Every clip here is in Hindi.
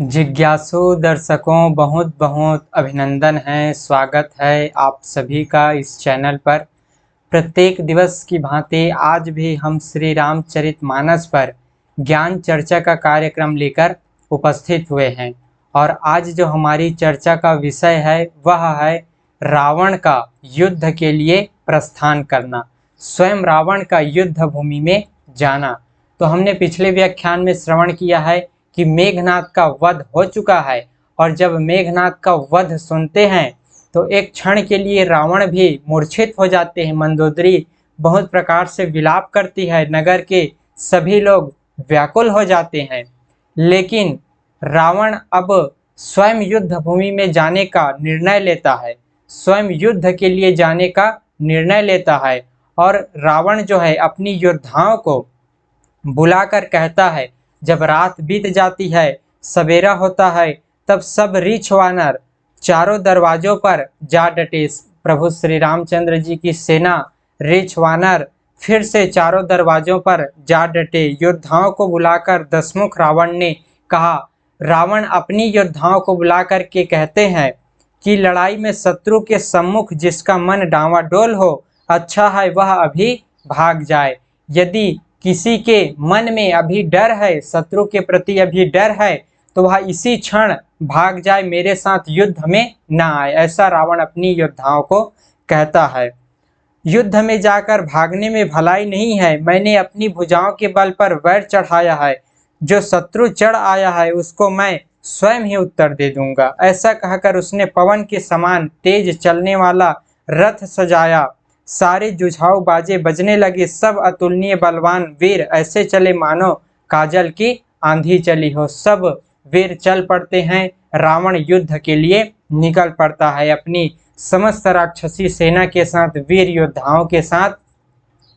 जिज्ञासु दर्शकों बहुत बहुत अभिनंदन है, स्वागत है आप सभी का इस चैनल पर। प्रत्येक दिवस की भांति आज भी हम श्री रामचरितमानस पर ज्ञान चर्चा का कार्यक्रम लेकर उपस्थित हुए हैं। और आज जो हमारी चर्चा का विषय है वह है रावण का युद्ध के लिए प्रस्थान करना, स्वयं रावण का युद्ध भूमि में जाना। तो हमने पिछले व्याख्यान में श्रवण किया है कि मेघनाद का वध हो चुका है, और जब मेघनाद का वध सुनते हैं तो एक क्षण के लिए रावण भी मूर्छित हो जाते हैं। मंदोदरी बहुत प्रकार से विलाप करती है, नगर के सभी लोग व्याकुल हो जाते हैं। लेकिन रावण अब स्वयं युद्ध भूमि में जाने का निर्णय लेता है, स्वयं युद्ध के लिए जाने का निर्णय लेता है। और रावण जो है अपनी योद्धाओं को बुलाकर कहता है, जब रात बीत जाती है, सवेरा होता है, तब सब रीछ वानर चारों दरवाजों पर जा डटे। प्रभु श्री रामचंद्र जी की सेना रीछ वानर फिर से चारों दरवाजों पर जा डटे। योद्धाओं को बुलाकर दशमुख रावण ने कहा, रावण अपनी योद्धाओं को बुलाकर के कहते हैं कि लड़ाई में शत्रु के सम्मुख जिसका मन डांवाडोल हो, अच्छा है वह अभी भाग जाए। यदि किसी के मन में अभी डर है, शत्रु के प्रति अभी डर है, तो वह इसी क्षण भाग जाए, मेरे साथ युद्ध में ना आए। ऐसा रावण अपनी योद्धाओं को कहता है। युद्ध में जाकर भागने में भलाई नहीं है, मैंने अपनी भुजाओं के बल पर वैर चढ़ाया है, जो शत्रु चढ़ आया है उसको मैं स्वयं ही उत्तर दे दूंगा। ऐसा कहकर उसने पवन के समान तेज चलने वाला रथ सजाया। सारे जुझाऊ बाजे बजने लगे, सब अतुलनीय बलवान वीर ऐसे चले मानो काजल की आंधी चली हो। सब वीर चल पड़ते हैं, रावण युद्ध के लिए निकल पड़ता है अपनी समस्त राक्षसी सेना के साथ, वीर योद्धाओं के साथ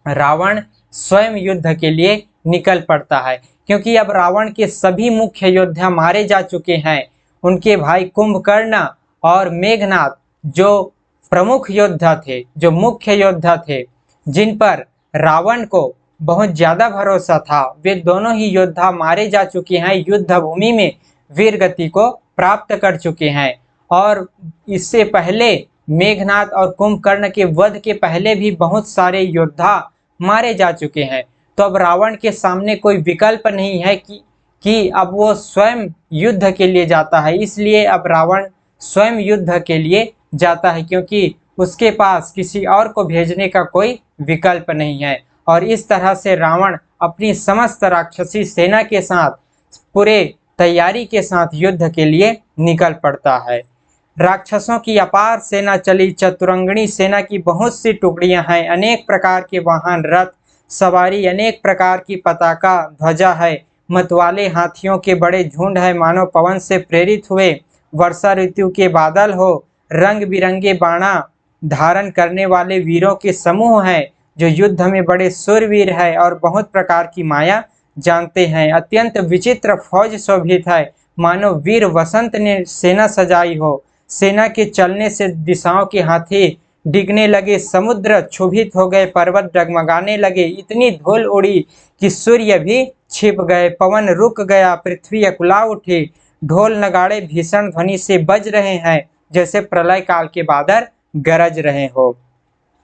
रावण स्वयं युद्ध के लिए निकल पड़ता है। क्योंकि अब रावण के सभी मुख्य योद्धा मारे जा चुके हैं। उनके भाई कुंभकर्ण और मेघनाद जो प्रमुख योद्धा थे, जो मुख्य योद्धा थे, जिन पर रावण को बहुत ज्यादा भरोसा था, वे दोनों ही योद्धा मारे जा चुके हैं, युद्ध भूमि में वीर गति को प्राप्त कर चुके हैं। और इससे पहले मेघनाद और कुंभकर्ण के वध के पहले भी बहुत सारे योद्धा मारे जा चुके हैं। तो अब रावण के सामने कोई विकल्प नहीं है कि अब वो स्वयं युद्ध के लिए जाता है। इसलिए अब रावण स्वयं युद्ध के लिए जाता है, क्योंकि उसके पास किसी और को भेजने का कोई विकल्प नहीं है। और इस तरह से रावण अपनी समस्त राक्षसी सेना के साथ पूरे तैयारी के साथ युद्ध के लिए निकल पड़ता है। राक्षसों की अपार सेना चली, चतुरंगणी सेना की बहुत सी टुकड़ियां हैं, अनेक प्रकार के वाहन, रथ सवारी, अनेक प्रकार की पताका ध्वजा है, मतवाले हाथियों के बड़े झुंड है, मानो पवन से प्रेरित हुए वर्षा ऋतु के बादल हो। रंग बिरंगे बाणा धारण करने वाले वीरों के समूह हैं, जो युद्ध में बड़े शूरवीर है और बहुत प्रकार की माया जानते हैं। अत्यंत विचित्र फौज शोभित है, मानो वीर वसंत ने सेना सजाई हो। सेना के चलने से दिशाओं के हाथी डिगने लगे, समुद्र क्षुभित हो गए, पर्वत डगमगाने लगे, इतनी धूल उड़ी कि सूर्य भी छिप गए, पवन रुक गया, पृथ्वी अकुला उठी, ढोल नगाड़े भीषण ध्वनि से बज रहे हैं, जैसे प्रलय काल के बादल गरज रहे हो।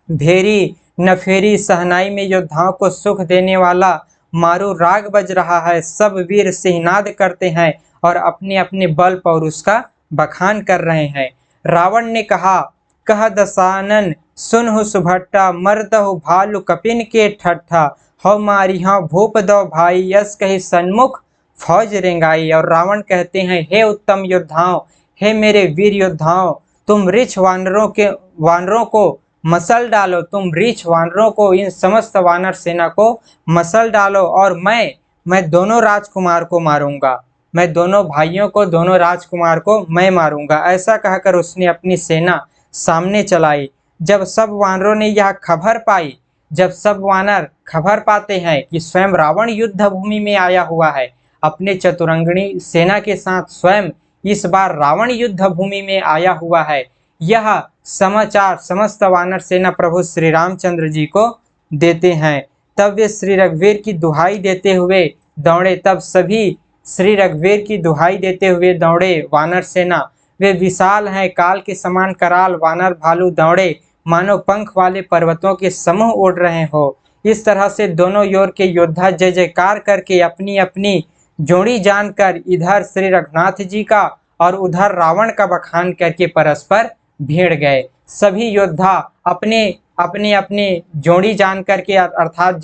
भेरी नफेरी सहनाई में योद्धाओं को सुख देने वाला मारू राग बज रहा है। सब वीर सिंहनाद करते हैं और अपने अपने बल पौरुष का बखान कर रहे हैं। रावण ने कहा, कह दसानन सुनहु सुभट्टा, मर्दहु भालु कपिन के ठट्ठा, हौ मारिहा भूप दो भाई, यस कही सन्मुख फौज रेंगाई। और रावण कहते हैं, हे उत्तम योद्धाओं, हे मेरे वीर योद्धाओं, तुम रीछ वानरों को मसल डालो, तुम रीछ वानरों को, इन समस्त वानर सेना को मसल डालो, और मैं दोनों राजकुमार को मारूंगा, मैं दोनों भाइयों को, दोनों राजकुमार को मैं मारूंगा। ऐसा कहकर उसने अपनी सेना सामने चलाई। जब सब वानरों ने यह खबर पाई, जब सब वानर खबर पाते हैं कि स्वयं रावण युद्ध भूमि में आया हुआ है, अपने चतुरंगणी सेना के साथ स्वयं इस बार रावण युद्ध भूमि में आया हुआ है, यह समाचार समस्त वानर सेना प्रभु श्री रामचंद्र जी को देते हैं। तब वे श्री रघुवीर की दुहाई देते हुए दौड़े। तब सभी श्री रघुवीर की दुहाई देते हुए दौड़े वानर सेना। वे विशाल हैं, काल के समान कराल वानर भालू दौड़े, मानो पंख वाले पर्वतों के समूह उड़ रहे हो। इस तरह से दोनों ओर के योद्धा जय जयकार करके अपनी अपनी जोड़ी जानकर इधर श्री रघुनाथ जी का और उधर रावण का बखान करके परस्पर भिड़ गए। सभी योद्धा अपने अपने अपने जोड़ी जान करके अर्थात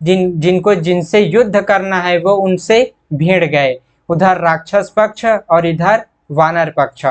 जिनको जिनसे युद्ध करना है वो उनसे भिड़ गए, उधर राक्षस पक्ष और इधर वानर पक्ष।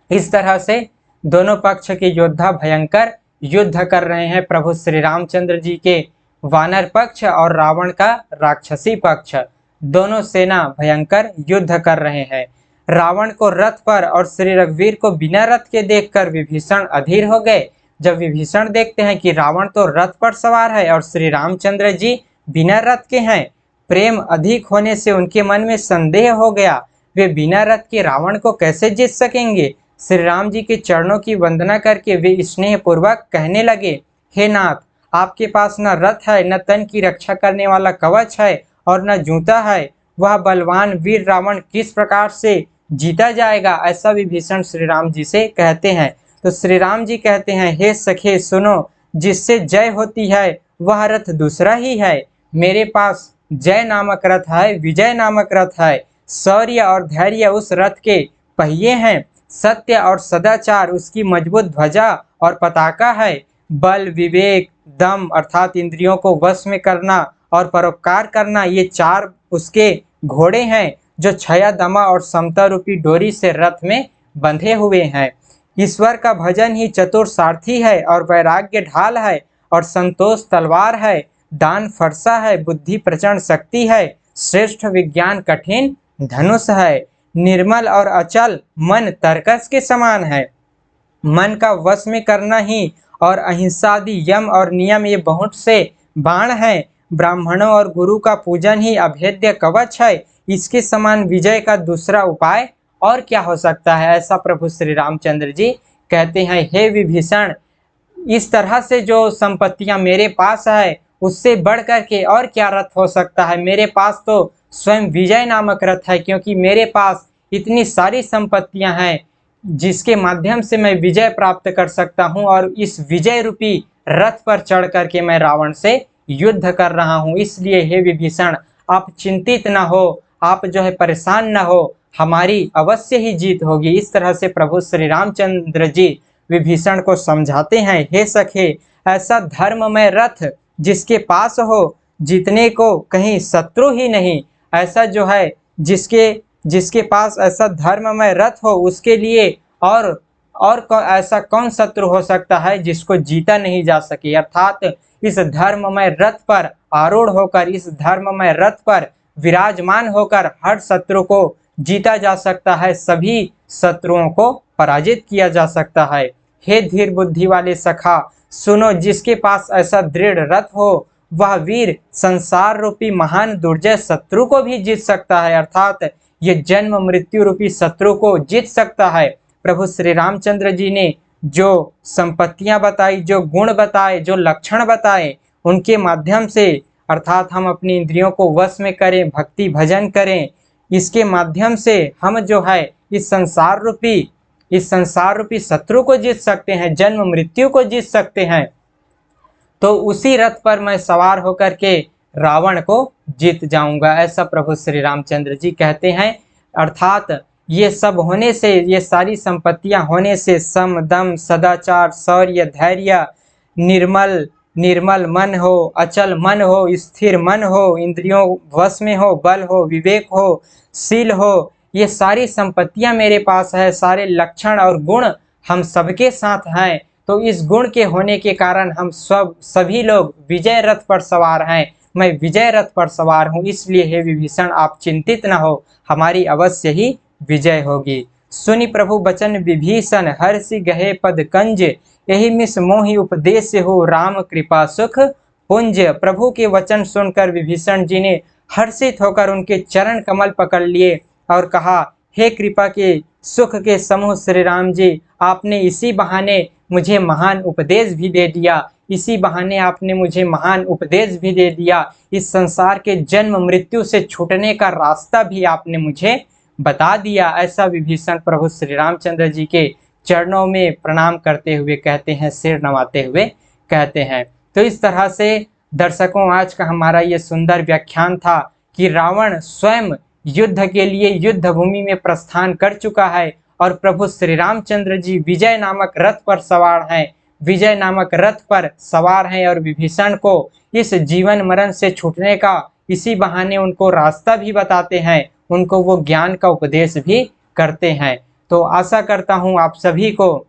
इस तरह से दोनों पक्ष के योद्धा भयंकर युद्ध कर रहे हैं। प्रभु श्री रामचंद्र जी के वानर पक्ष और रावण का राक्षसी पक्ष, दोनों सेना भयंकर युद्ध कर रहे हैं। रावण को रथ पर और श्री रघुवीर को बिना रथ के देखकर विभीषण अधीर हो गए। जब विभीषण देखते हैं कि रावण तो रथ पर सवार है और श्री रामचंद्र जी बिना रथ के हैं, प्रेम अधिक होने से उनके मन में संदेह हो गया, वे बिना रथ के रावण को कैसे जीत सकेंगे। श्री राम जी के चरणों की वंदना करके वे स्नेह पूर्वक कहने लगे, हे नाथ, आपके पास न रथ है, न तन की रक्षा करने वाला कवच है और न जूता है, वह बलवान वीर रावण किस प्रकार से जीता जाएगा। ऐसा विभीषण श्री राम जी से कहते हैं। तो श्री राम जी कहते हैं, हे सखे सुनो, जिससे जय होती है वह रथ दूसरा ही है। मेरे पास जय नामक रथ है, विजय नामक रथ है। शौर्य और धैर्य उस रथ के पहिए हैं, सत्य और सदाचार उसकी मजबूत ध्वजा और पताका है। बल, विवेक, दम अर्थात इंद्रियों को वश में करना और परोपकार करना, ये चार उसके घोड़े हैं जो छया, दमा और समता रूपी डोरी से रथ में बंधे हुए हैं। ईश्वर का भजन ही चतुर सारथी है और वैराग्य ढाल है और संतोष तलवार है। दान फरसा है, बुद्धि प्रचंड शक्ति है, श्रेष्ठ विज्ञान कठिन धनुष है। निर्मल और अचल मन तरकस के समान है। मन का वश में करना ही और अहिंसा आदि यम और नियम ये बहुत से बाण हैं। ब्राह्मणों और गुरु का पूजन ही अभेद्य कवच है। इसके समान विजय का दूसरा उपाय और क्या हो सकता है। ऐसा प्रभु श्री रामचंद्र जी कहते हैं, हे विभीषण, इस तरह से जो संपत्तियां मेरे पास है उससे बढ़ करके और क्या रथ हो सकता है। मेरे पास तो स्वयं विजय नामक रथ है, क्योंकि मेरे पास इतनी सारी संपत्तियां हैं जिसके माध्यम से मैं विजय प्राप्त कर सकता हूं और इस विजय रूपी रथ पर चढ़ करके मैं रावण से युद्ध कर रहा हूं। इसलिए हे विभीषण, आप चिंतित न हो, आप जो है परेशान न हो, हमारी अवश्य ही जीत होगी। इस तरह से प्रभु श्री रामचंद्र जी विभीषण को समझाते हैं, हे सखे, ऐसा धर्ममय रथ जिसके पास हो, जीतने को कहीं शत्रु ही नहीं। ऐसा जो है जिसके पास ऐसा धर्ममय रथ हो, उसके लिए ऐसा कौन शत्रु हो सकता है जिसको जीता नहीं जा सके। अर्थात इस धर्ममय रथ पर आरूढ़ होकर, इस धर्ममय रथ पर विराजमान होकर हर शत्रु को जीता जा सकता है, सभी शत्रुओं को पराजित किया जा सकता है। हे धीर बुद्धि वाले सखा, सुनो, जिसके पास ऐसा दृढ़ रथ हो वह वीर संसार रूपी महान दुर्जय शत्रु को भी जीत सकता है। अर्थात ये जन्म मृत्यु रूपी शत्रु को जीत सकता है। प्रभु श्री रामचंद्र जी ने जो संपत्तियां बताई, जो गुण बताए, जो लक्षण बताए, उनके माध्यम से अर्थात हम अपनी इंद्रियों को वश में करें, भक्ति भजन करें, इसके माध्यम से हम जो है इस संसार रूपी शत्रु को जीत सकते हैं, जन्म मृत्यु को जीत सकते हैं। तो उसी रथ पर मैं सवार होकर के रावण को जीत जाऊंगा, ऐसा प्रभु श्री रामचंद्र जी कहते हैं। अर्थात ये सब होने से, ये सारी संपत्तियां होने से सम, दम, सदाचार, शौर्य, धैर्य, निर्मल मन हो, अचल मन हो, स्थिर मन हो, इंद्रियों वश में हो, बल हो, विवेक हो, शील हो, ये सारी संपत्तियां मेरे पास है। सारे लक्षण और गुण हम सबके साथ हैं। तो इस गुण के होने के कारण हम सभी लोग विजय रथ पर सवार हैं। मैं विजय रथ पर सवार हूँ, इसलिए हे विभीषण, आप चिंतित न हो, हमारी अवश्य ही विजय होगी। सुनि प्रभु बचन विभीषण, हर्षि गहे पद कंज, यही मिस मोहि उपदेश हो, राम कृपा सुख पुंज। प्रभु के वचन सुनकर विभीषण जी ने हर्षित होकर उनके चरण कमल पकड़ लिए और कहा, हे कृपा के सुख के समूह श्री राम जी, आपने इसी बहाने मुझे महान उपदेश भी दे दिया। इसी बहाने आपने मुझे महान उपदेश भी दे दिया। इस संसार के जन्म मृत्यु से छूटने का रास्ता भी आपने मुझे बता दिया। ऐसा विभीषण प्रभु श्री रामचंद्र जी के चरणों में प्रणाम करते हुए कहते हैं, सिर नवाते हुए कहते हैं। तो इस तरह से दर्शकों, आज का हमारा ये सुंदर व्याख्यान था कि रावण स्वयं युद्ध के लिए युद्ध भूमि में प्रस्थान कर चुका है और प्रभु श्री रामचंद्र जी विजय नामक रथ पर सवार हैं, विजय नामक रथ पर सवार हैं और विभीषण को इस जीवन मरण से छूटने का इसी बहाने उनको रास्ता भी बताते हैं, उनको वो ज्ञान का उपदेश भी करते हैं। तो आशा करता हूँ आप सभी को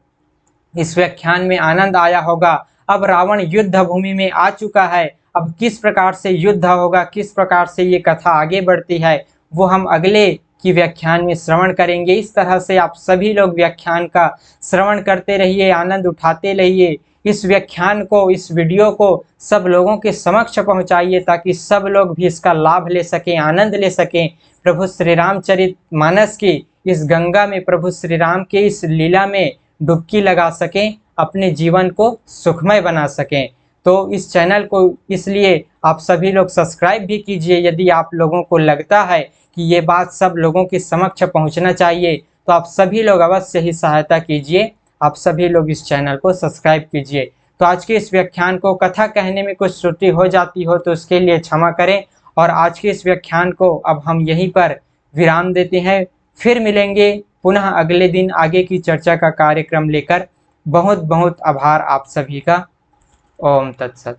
इस व्याख्यान में आनंद आया होगा। अब रावण युद्ध भूमि में आ चुका है, अब किस प्रकार से युद्ध होगा, किस प्रकार से ये कथा आगे बढ़ती है, वो हम अगले की व्याख्यान में श्रवण करेंगे। इस तरह से आप सभी लोग व्याख्यान का श्रवण करते रहिए, आनंद उठाते रहिए। इस व्याख्यान को, इस वीडियो को सब लोगों के समक्ष पहुंचाइए ताकि सब लोग भी इसका लाभ ले सकें, आनंद ले सकें। प्रभु श्री रामचरितमानस की इस गंगा में, प्रभु श्री राम के इस लीला में डुबकी लगा सकें, अपने जीवन को सुखमय बना सकें। तो इस चैनल को इसलिए आप सभी लोग सब्सक्राइब भी कीजिए। यदि आप लोगों को लगता है कि ये बात सब लोगों के समक्ष पहुंचना चाहिए तो आप सभी लोग अवश्य ही सहायता कीजिए, आप सभी लोग इस चैनल को सब्सक्राइब कीजिए। तो आज के इस व्याख्यान को कथा कहने में कुछ त्रुटि हो जाती हो तो उसके लिए क्षमा करें और आज के इस व्याख्यान को अब हम यहीं पर विराम देते हैं। फिर मिलेंगे पुनः अगले दिन आगे की चर्चा का कार्यक्रम लेकर। बहुत बहुत आभार आप सभी का। ओम तत्सत।